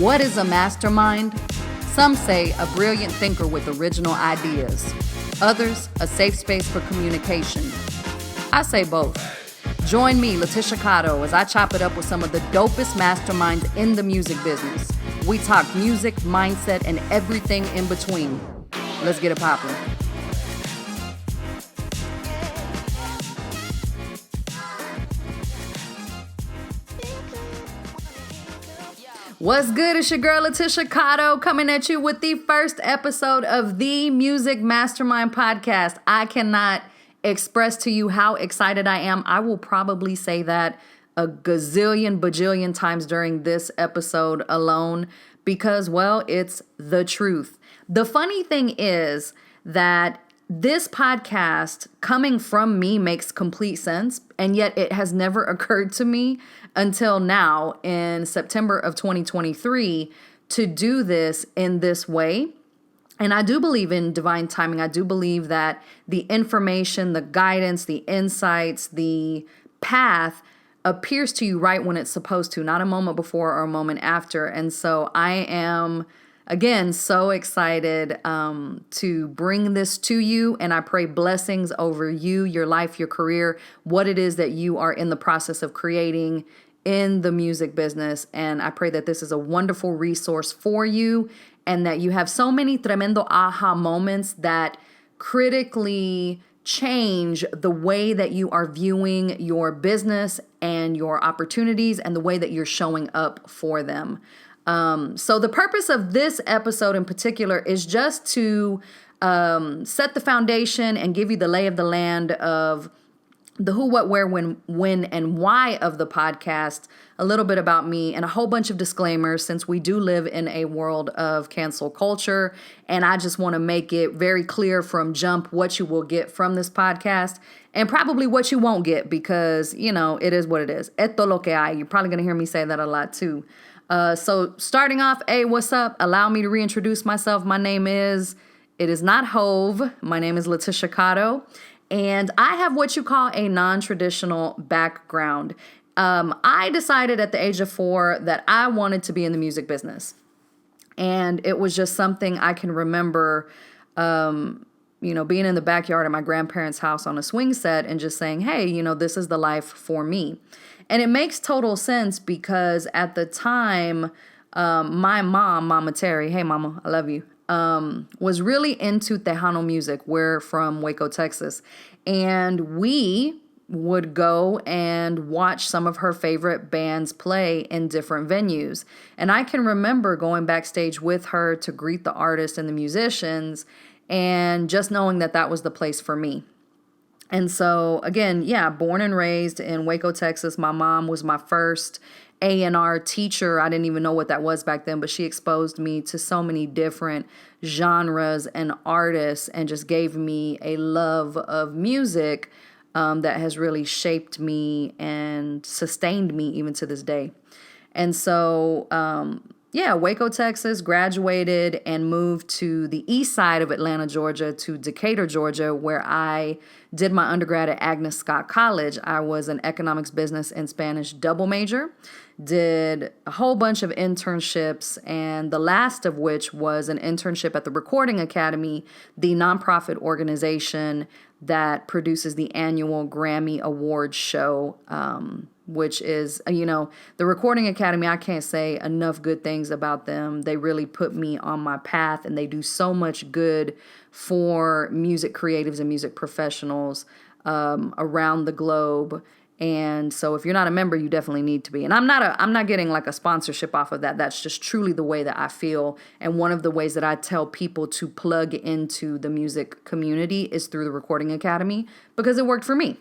What is a mastermind? Some say a brilliant thinker with original ideas. Others, a safe space for communication. I say both. Join me, LaTisha Cotto, as I chop it up with some of the dopest masterminds in the music business. We talk music, mindset, and everything in between. Let's get it poppin'. What's good? It's your girl LaTisha Cotto coming at you with the first episode of the Music Mastermind podcast. I cannot express to you how excited I am. I will probably say that a gazillion, bajillion times during this episode alone because, well, it's the truth. The funny thing is that this podcast coming from me makes complete sense, and yet it has never occurred to me until now in September of 2023 to do this in this way. And I do believe in divine timing. I do believe that the information, the guidance, the insights, the path appears to you right when it's supposed to, not a moment before or a moment after. And so I am, again, so excited to bring this to you, and I pray blessings over you, your life, your career, what it is that you are in the process of creating in the music business. And I pray that this is a wonderful resource for you and that you have so many tremendo aha moments that critically change the way that you are viewing your business and your opportunities and the way that you're showing up for them. So the purpose of this episode in particular is just to set the foundation and give you the lay of the land of the who, what, where, when, and why of the podcast, a little bit about me, and a whole bunch of disclaimers since we do live in a world of cancel culture. And I just want to make it very clear from jump what you will get from this podcast and probably what you won't get because, you know, it is what it is. Esto lo que hay. You're probably going to hear me say that a lot too. So starting off, hey, what's up? Allow me to reintroduce myself. My name is, it is not Hove. My name is LaTisha Cotto. And I have what you call a non-traditional background. I decided at the age of 4 that I wanted to be in the music business. And it was just something I can remember, being in the backyard of my grandparents' house on a swing set and just saying, hey, this is the life for me. And it makes total sense because at the time, my mom, Mama Terry, hey, Mama, I love you, was really into Tejano music. We're from Waco, Texas. And we would go and watch some of her favorite bands play in different venues. And I can remember going backstage with her to greet the artists and the musicians and just knowing that that was the place for me. And so, again, born and raised in Waco, Texas. My mom was my first A&R teacher. I didn't even know what that was back then, but she exposed me to so many different genres and artists and just gave me a love of music that has really shaped me and sustained me even to this day. And so, Waco, Texas, graduated and moved to the east side of Atlanta, Georgia, to Decatur, Georgia, where I did my undergrad at Agnes Scott College. I was an economics, business, and Spanish double major, did a whole bunch of internships, and the last of which was an internship at the Recording Academy, the nonprofit organization that produces the annual Grammy Awards show, which is, the Recording Academy, I can't say enough good things about them. They really put me on my path, and they do so much good for music creatives and music professionals around the globe. And so if you're not a member, you definitely need to be. And I'm not getting like a sponsorship off of that. That's just truly the way that I feel. And one of the ways that I tell people to plug into the music community is through the Recording Academy because it worked for me.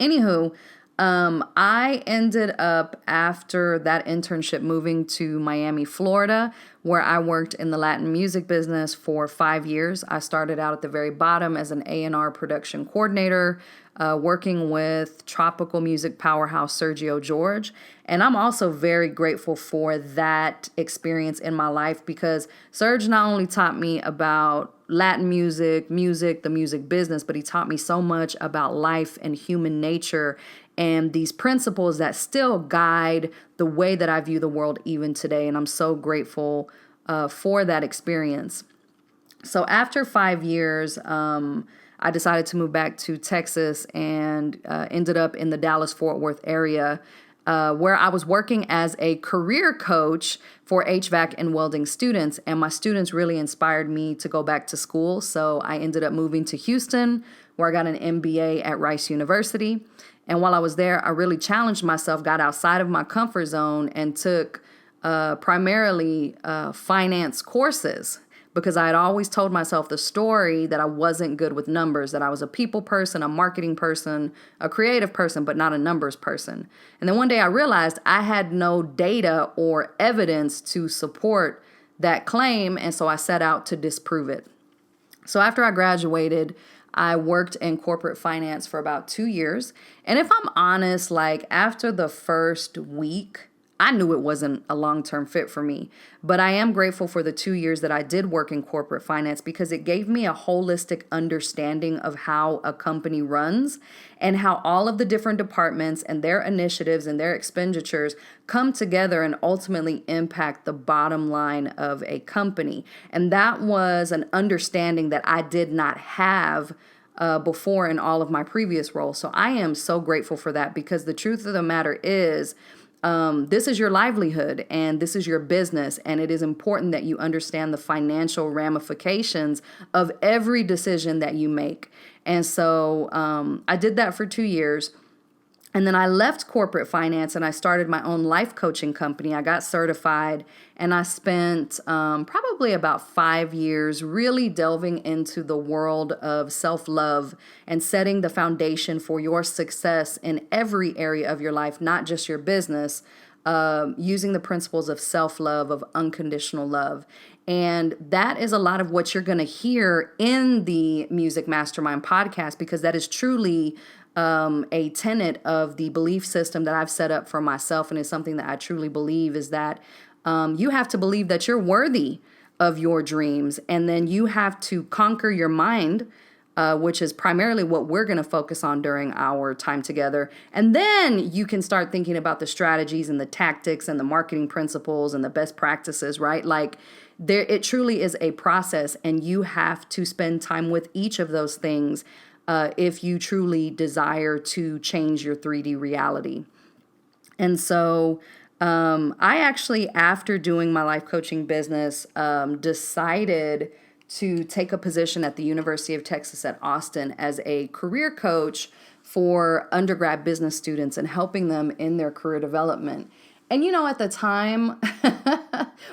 Anywho, I ended up, after that internship, moving to Miami, Florida, where I worked in the Latin music business for 5 years. I started out at the very bottom as an A&R production coordinator, working with tropical music powerhouse Sergio George. And I'm also very grateful for that experience in my life because Serge not only taught me about Latin music, the music business, but he taught me so much about life and human nature and these principles that still guide the way that I view the world even today. And I'm so grateful for that experience. So after 5 years, I decided to move back to Texas and ended up in the Dallas-Fort Worth area, where I was working as a career coach for HVAC and welding students. And my students really inspired me to go back to school. So I ended up moving to Houston, where I got an MBA at Rice University. And while I was there, I really challenged myself, got outside of my comfort zone, and took primarily finance courses, because I had always told myself the story that I wasn't good with numbers, that I was a people person, a marketing person, a creative person, but not a numbers person. And then one day I realized I had no data or evidence to support that claim, and so I set out to disprove it. So after I graduated, I worked in corporate finance for about 2 years. And if I'm honest, like after the first week, I knew it wasn't a long-term fit for me, but I am grateful for the 2 years that I did work in corporate finance, because it gave me a holistic understanding of how a company runs and how all of the different departments and their initiatives and their expenditures come together and ultimately impact the bottom line of a company. And that was an understanding that I did not have before in all of my previous roles. So I am so grateful for that, because the truth of the matter is, this is your livelihood and this is your business. And it is important that you understand the financial ramifications of every decision that you make. And so I did that for 2 years. And then I left corporate finance and I started my own life coaching company. I got certified and I spent probably about 5 years really delving into the world of self-love and setting the foundation for your success in every area of your life, not just your business, using the principles of self-love, of unconditional love. And that is a lot of what you're going to hear in the Music Mastermind podcast, because that is truly a tenet of the belief system that I've set up for myself. And it's something that I truly believe is that you have to believe that you're worthy of your dreams. And then you have to conquer your mind, which is primarily what we're going to focus on during our time together. And then you can start thinking about the strategies and the tactics and the marketing principles and the best practices, right? Like it truly is a process, and you have to spend time with each of those things if you truly desire to change your 3D reality. And so I actually, after doing my life coaching business, decided to take a position at the University of Texas at Austin as a career coach for undergrad business students and helping them in their career development. And, you know, at the time,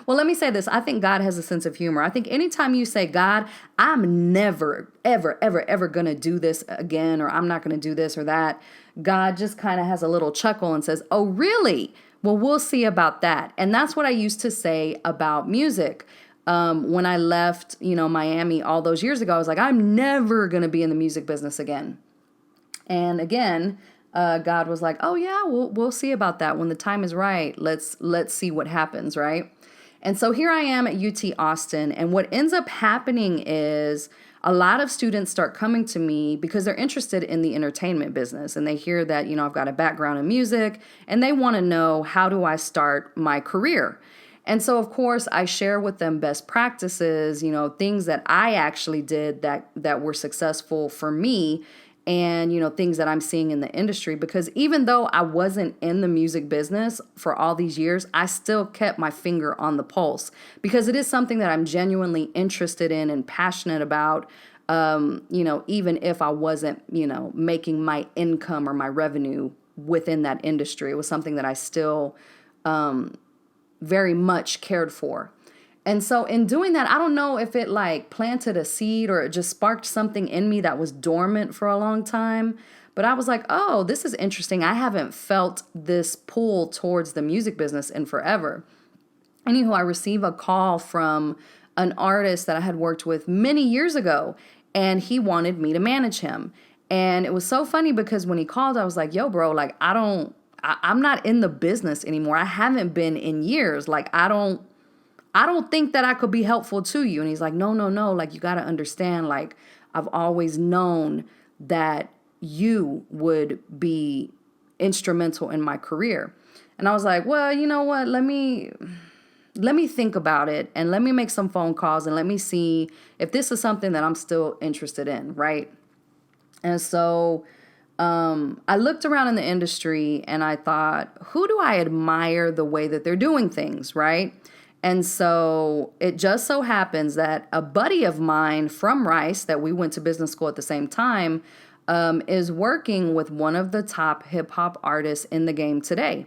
well, let me say this. I think God has a sense of humor. I think anytime you say, God, I'm never, ever, ever, ever going to do this again, or I'm not going to do this or that, God just kind of has a little chuckle and says, oh, really? Well, we'll see about that. And that's what I used to say about music. When I left, Miami all those years ago, I was like, I'm never going to be in the music business again. And again, God was like, oh yeah, we'll see about that when the time is right. Let's see what happens, right? And so here I am at UT Austin, and what ends up happening is a lot of students start coming to me because they're interested in the entertainment business, and they hear that, I've got a background in music, and they want to know, how do I start my career? And so, of course, I share with them best practices, things that I actually did that were successful for me, and, things that I'm seeing in the industry. Because even though I wasn't in the music business for all these years, I still kept my finger on the pulse, because it is something that I'm genuinely interested in and passionate about, even if I wasn't, making my income or my revenue within that industry. It was something that I still very much cared for. And so in doing that, I don't know if it planted a seed or it just sparked something in me that was dormant for a long time. But I was like, oh, this is interesting. I haven't felt this pull towards the music business in forever. Anywho, I received a call from an artist that I had worked with many years ago, and he wanted me to manage him. And it was so funny because when he called, I was like, yo, bro, I'm not in the business anymore. I haven't been in years. I don't think that I could be helpful to you. And he's like, no, no, no. Like, you got to understand, like, I've always known that you would be instrumental in my career. And I was like, well, you know what? Let me think about it, and let me make some phone calls, and let me see if this is something that I'm still interested in, right? And so I looked around in the industry and I thought, who do I admire the way that they're doing things, right? And so it just so happens that a buddy of mine from Rice, that we went to business school at the same time, is working with one of the top hip hop artists in the game today.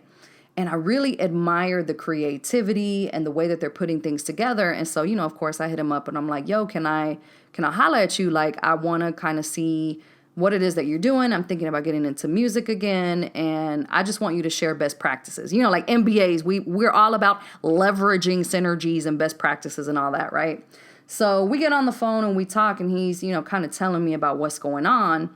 And I really admire the creativity and the way that they're putting things together. And so, of course, I hit him up and I'm like, yo, can I holler at you? Like, I want to kind of see what it is that you're doing. I'm thinking about getting into music again, and I just want you to share best practices. Like MBAs, we're all about leveraging synergies and best practices and all that, right? So we get on the phone and we talk, and he's, kind of telling me about what's going on.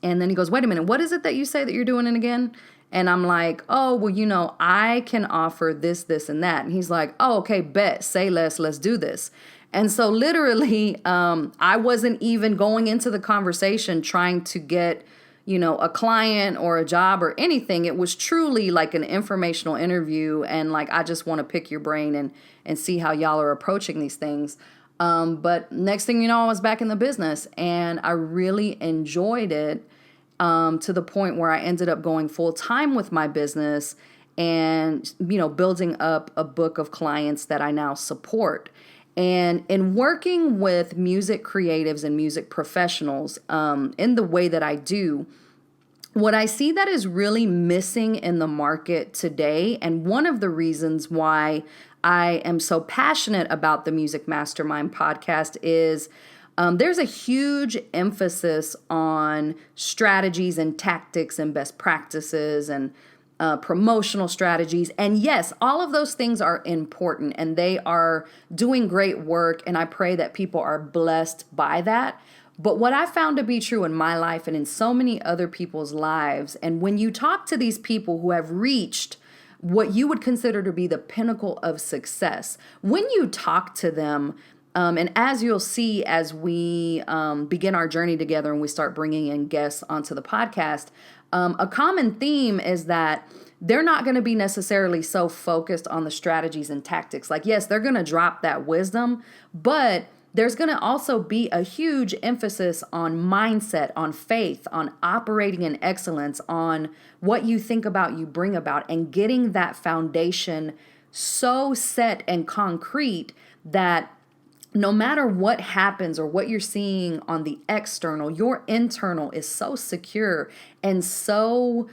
And then he goes, wait a minute, what is it that you say that you're doing again? And I'm like, oh, well, I can offer this, this, and that. And he's like, oh, okay, bet, say less, let's do this. And so literally, I wasn't even going into the conversation trying to get, a client or a job or anything. It was truly like an informational interview. And like, I just want to pick your brain and see how y'all are approaching these things. But next thing you know, I was back in the business, and I really enjoyed it to the point where I ended up going full time with my business and, building up a book of clients that I now support. And in working with music creatives and music professionals in the way that I do, what I see that is really missing in the market today, and one of the reasons why I am so passionate about the Music Mastermind podcast, is there's a huge emphasis on strategies and tactics and best practices and promotional strategies. And yes, all of those things are important, and they are doing great work. And I pray that people are blessed by that. But what I found to be true in my life and in so many other people's lives, and when you talk to these people who have reached what you would consider to be the pinnacle of success, when you talk to them, and as you'll see as we begin our journey together and we start bringing in guests onto the podcast, a common theme is that they're not going to be necessarily so focused on the strategies and tactics. Like, yes, they're going to drop that wisdom, but there's going to also be a huge emphasis on mindset, on faith, on operating in excellence, on what you think about, you bring about, and getting that foundation so set and concrete that no matter what happens or what you're seeing on the external, your internal is so secure and so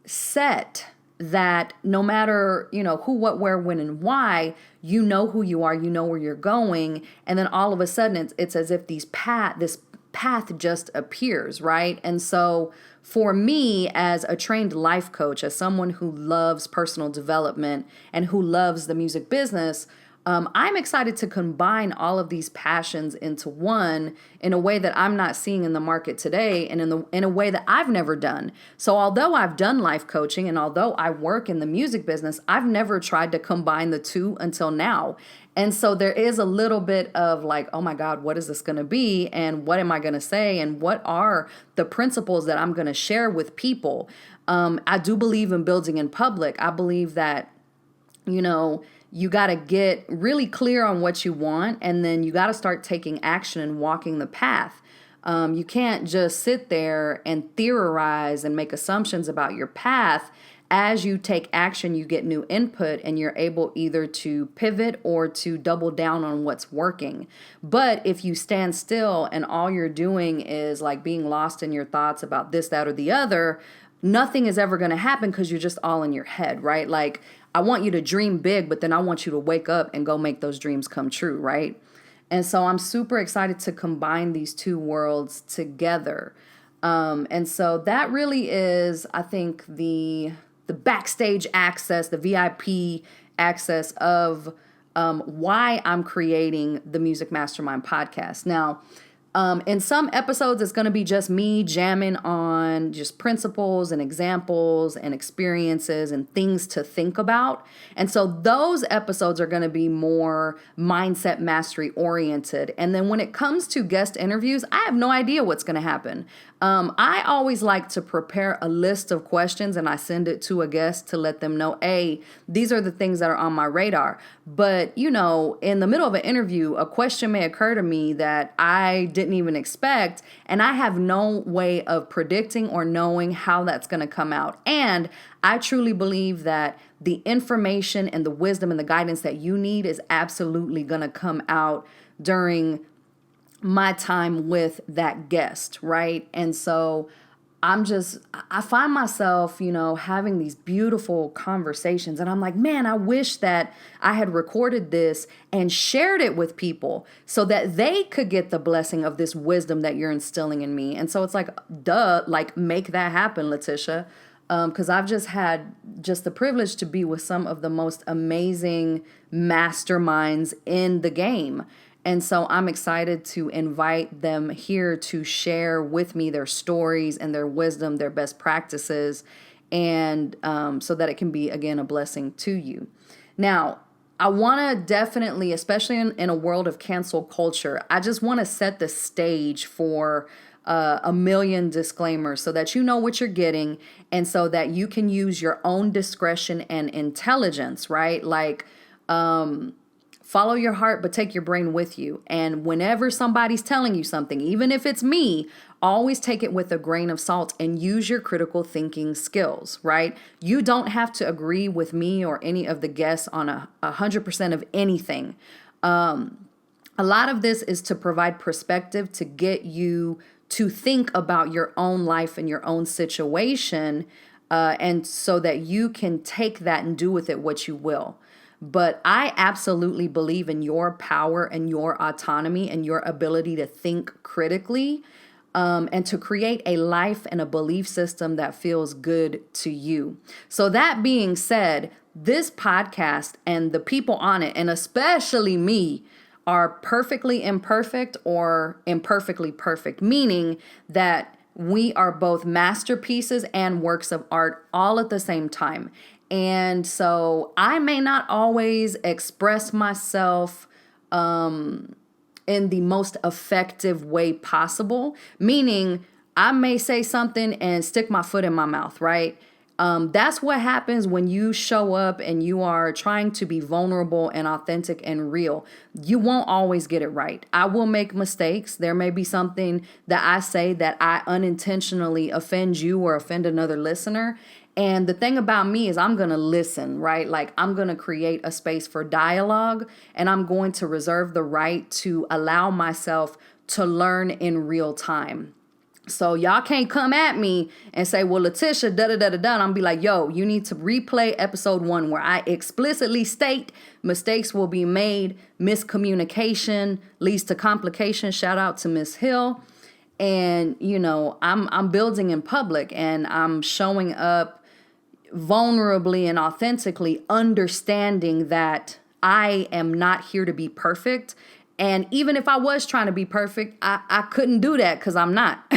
set that no matter, who, what, where, when, and why, you know who you are, you know where you're going. And then all of a sudden it's as if this path just appears, right? And so for me, as a trained life coach, as someone who loves personal development and who loves the music business, I'm excited to combine all of these passions into one in a way that I'm not seeing in the market today, and in a way that I've never done. So although I've done life coaching and although I work in the music business, I've never tried to combine the two until now. And so there is a little bit of like, oh my God, what is this going to be? And what am I going to say? And what are the principles that I'm going to share with people? I do believe in building in public. I believe that, you got to get really clear on what you want, and then you got to start taking action and walking the path. You can't just sit there and theorize and make assumptions about your path. As you take action, you get new input, and you're able either to pivot or to double down on what's working. But if you stand still and all you're doing is like being lost in your thoughts about this, that, or the other, nothing is ever going to happen because you're just all in your head, right? Like, I want you to dream big, but then I want you to wake up and go make those dreams come true, right? And so I'm super excited to combine these two worlds together. And so that really is, I think, the backstage access, the VIP access of why I'm creating the Music Mastermind podcast. Now, In some episodes, it's going to be just me jamming on just principles and examples and experiences and things to think about. And so those episodes are going to be more mindset mastery oriented. And then when it comes to guest interviews, I have no idea what's going to happen. I always like to prepare a list of questions and I send it to a guest to let them know, hey, these are the things that are on my radar. But, in the middle of an interview, a question may occur to me that I didn't even expect, and I have no way of predicting or knowing how that's going to come out. And I truly believe that the information and the wisdom and the guidance that you need is absolutely going to come out during my time with that guest, right? And so I find myself, having these beautiful conversations, and I'm like, man, I wish that I had recorded this and shared it with people so that they could get the blessing of this wisdom that you're instilling in me. And so it's like, make that happen, LaTisha. Because I've just had the privilege to be with some of the most amazing masterminds in the game. And so I'm excited to invite them here to share with me their stories and their wisdom, their best practices, and so that it can be, again, a blessing to you. Now, I want to definitely, especially in a world of cancel culture, I just want to set the stage for a million disclaimers so that you know what you're getting and so that you can use your own discretion and intelligence, right? Like, follow your heart, but take your brain with you. And whenever somebody's telling you something, even if it's me, always take it with a grain of salt and use your critical thinking skills, right? You don't have to agree with me or any of the guests on 100% of anything. A lot of this is to provide perspective to get you to think about your own life and your own situation, and so that you can take that and do with it what you will. But I absolutely believe in your power and your autonomy and your ability to think critically, and to create a life and a belief system that feels good to you. So that being said, this podcast and the people on it, and especially me, are perfectly imperfect or imperfectly perfect, meaning that we are both masterpieces and works of art all at the same time. And so I may not always express myself in the most effective way possible, meaning I may say something and stick my foot in my mouth, right? That's what happens when you show up and you are trying to be vulnerable and authentic and real. You won't always get it right. I will make mistakes. There may be something that I say that I unintentionally offend you or offend another listener. And the thing about me is I'm going to listen, right? Like, I'm going to create a space for dialogue, and I'm going to reserve the right to allow myself to learn in real time. So y'all can't come at me and say, well, LaTisha, da-da-da-da-da. And I'm be like, yo, you need to replay episode 1 where I explicitly state mistakes will be made. Miscommunication leads to complications. Shout out to Miss Hill. And, I'm building in public and I'm showing up vulnerably and authentically, understanding that I am not here to be perfect. And even if I was trying to be perfect, I couldn't do that because I'm not,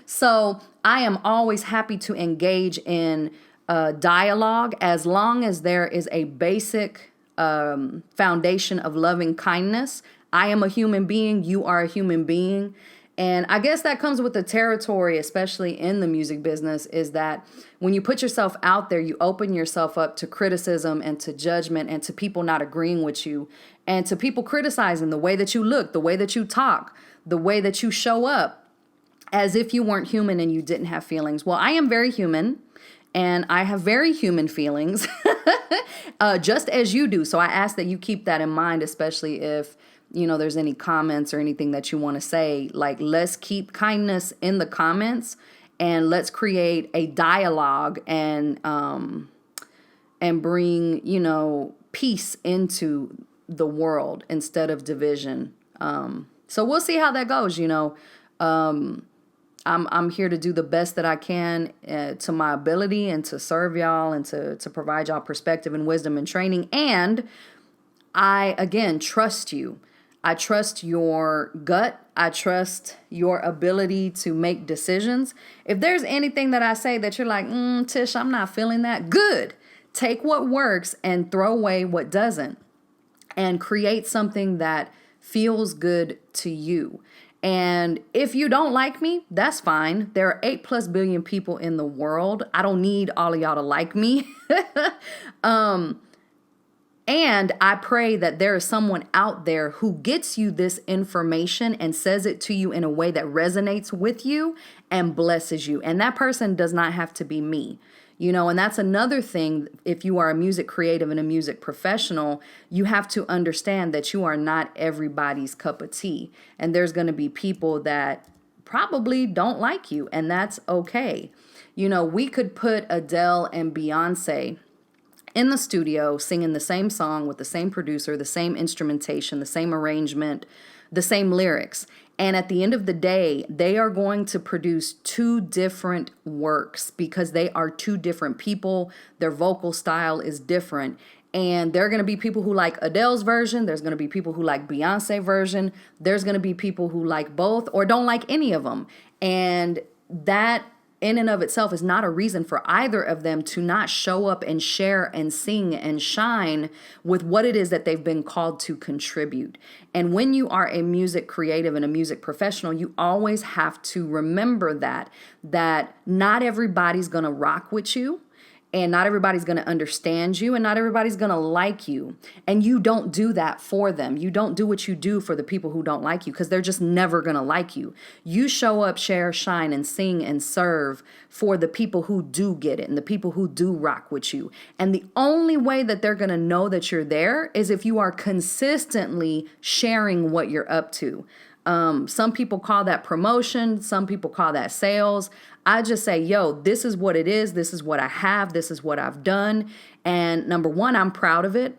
So I am always happy to engage in dialogue as long as there is a basic foundation of loving kindness. I am a human being. You are a human being. And I guess that comes with the territory, especially in the music business, is that when you put yourself out there, you open yourself up to criticism and to judgment and to people not agreeing with you and to people criticizing the way that you look, the way that you talk, the way that you show up, as if you weren't human and you didn't have feelings. Well, I am very human and I have very human feelings, just as you do. So I ask that you keep that in mind, especially if there's any comments or anything that you want to say. Like, let's keep kindness in the comments and let's create a dialogue and bring, peace into the world instead of division. So we'll see how that goes. I'm here to do the best that I can to my ability and to serve y'all and to provide y'all perspective and wisdom and training. And I, again, trust you. I trust your gut. I trust your ability to make decisions. If there's anything that I say that you're like, Tish, I'm not feeling that, good. Take what works and throw away what doesn't, and create something that feels good to you. And if you don't like me, that's fine. There are 8+ billion people in the world. I don't need all of y'all to like me. And I pray that there is someone out there who gets you this information and says it to you in a way that resonates with you and blesses you. And that person does not have to be me. And that's another thing. If you are a music creative and a music professional, you have to understand that you are not everybody's cup of tea. And there's going to be people that probably don't like you, and that's okay. We could put Adele and Beyonce in the studio singing the same song with the same producer, the same instrumentation, the same arrangement, the same lyrics. And at the end of the day, they are going to produce two different works because they are two different people. Their vocal style is different. And there are going to be people who like Adele's version. There's going to be people who like Beyonce's version. There's going to be people who like both or don't like any of them. And that in and of itself is not a reason for either of them to not show up and share and sing and shine with what it is that they've been called to contribute. And when you are a music creative and a music professional, you always have to remember that not everybody's going to rock with you. And not everybody's going to understand you, and not everybody's going to like you. And you don't do that for them. You don't do what you do for the people who don't like you because they're just never going to like you. You show up, share, shine, and sing and serve for the people who do get it and the people who do rock with you. And the only way that they're going to know that you're there is if you are consistently sharing what you're up to. Some people call that promotion. Some people call that sales. I just say, this is what it is. This is what I have. This is what I've done. And number one, I'm proud of it.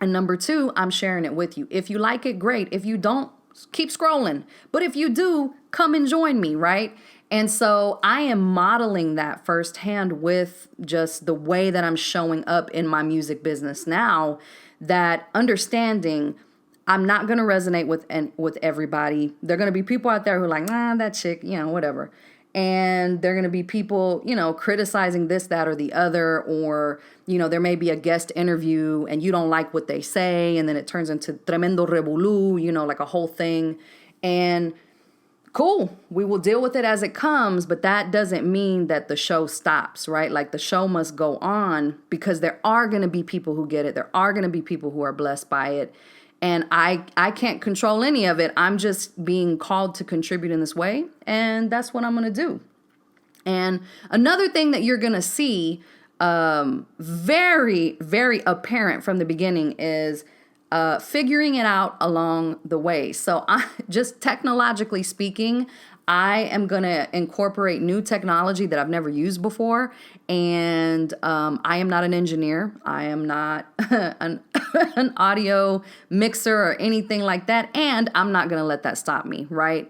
And number two, I'm sharing it with you. If you like it, great. If you don't, keep scrolling. But if you do, come and join me, right? And so I am modeling that firsthand with just the way that I'm showing up in my music business now, that understanding I'm not going to resonate with everybody. There are going to be people out there who are like, that chick, whatever. And there are going to be people, criticizing this, that, or the other. Or, there may be a guest interview and you don't like what they say. And then it turns into tremendo revolú, like a whole thing. And cool, we will deal with it as it comes. But that doesn't mean that the show stops, right? Like the show must go on because there are going to be people who get it. There are going to be people who are blessed by it. And I can't control any of it. I'm just being called to contribute in this way. And that's what I'm going to do. And another thing that you're going to see very, very apparent from the beginning is figuring it out along the way. So just technologically speaking, I am going to incorporate new technology that I've never used before. And I am not an engineer. I am not an audio mixer or anything like that. And I'm not going to let that stop me, right?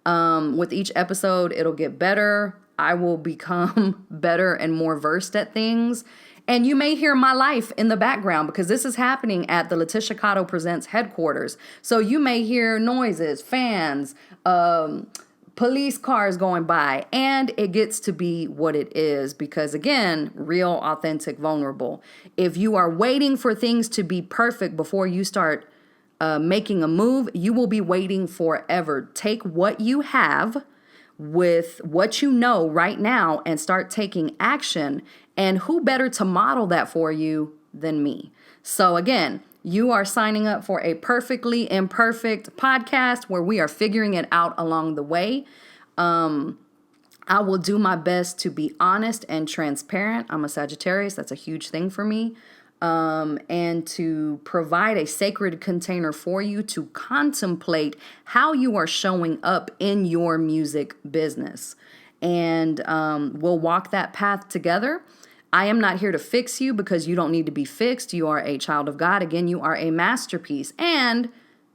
With each episode, it'll get better. I will become better and more versed at things. And you may hear my life in the background because this is happening at the LaTisha Cotto Presents headquarters. So you may hear noises, fans, police cars going by, and it gets to be what it is because, again, real, authentic, vulnerable. If you are waiting for things to be perfect before you start making a move, you will be waiting forever. Take what you have with what you know right now and start taking action. And who better to model that for you than me? So again, you are signing up for a perfectly imperfect podcast where we are figuring it out along the way. I will do my best to be honest and transparent. I'm a Sagittarius. That's a huge thing for me. And to provide a sacred container for you to contemplate how you are showing up in your music business. And we'll walk that path together. I am not here to fix you because you don't need to be fixed. You are a child of God. Again, you are a masterpiece and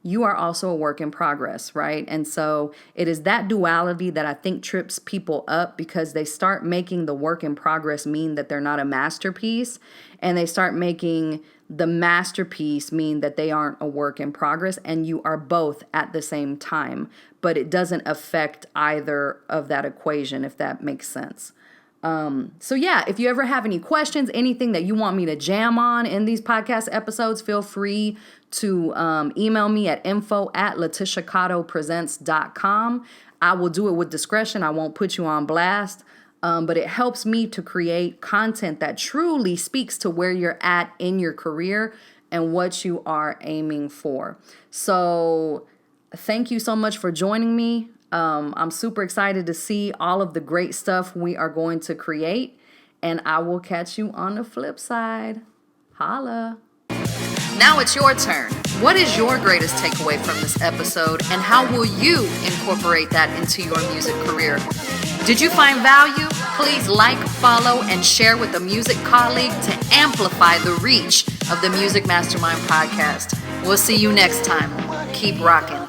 you are also a work in progress, right? And so it is that duality that I think trips people up because they start making the work in progress mean that they're not a masterpiece, and they start making the masterpiece mean that they aren't a work in progress, and you are both at the same time, but it doesn't affect either of that equation, if that makes sense. So yeah, if you ever have any questions, anything that you want me to jam on in these podcast episodes, feel free to email me at info@LaTishaCottopresents.com. I will do it with discretion. I won't put you on blast. But it helps me to create content that truly speaks to where you're at in your career and what you are aiming for. So thank you so much for joining me. I'm super excited to see all of the great stuff we are going to create, and I will catch you on the flip side. Holla. Now it's your turn. What is your greatest takeaway from this episode, and how will you incorporate that into your music career? Did you find value? Please like, follow, and share with a music colleague to amplify the reach of the Music Mastermind podcast. We'll see you next time. Keep rocking.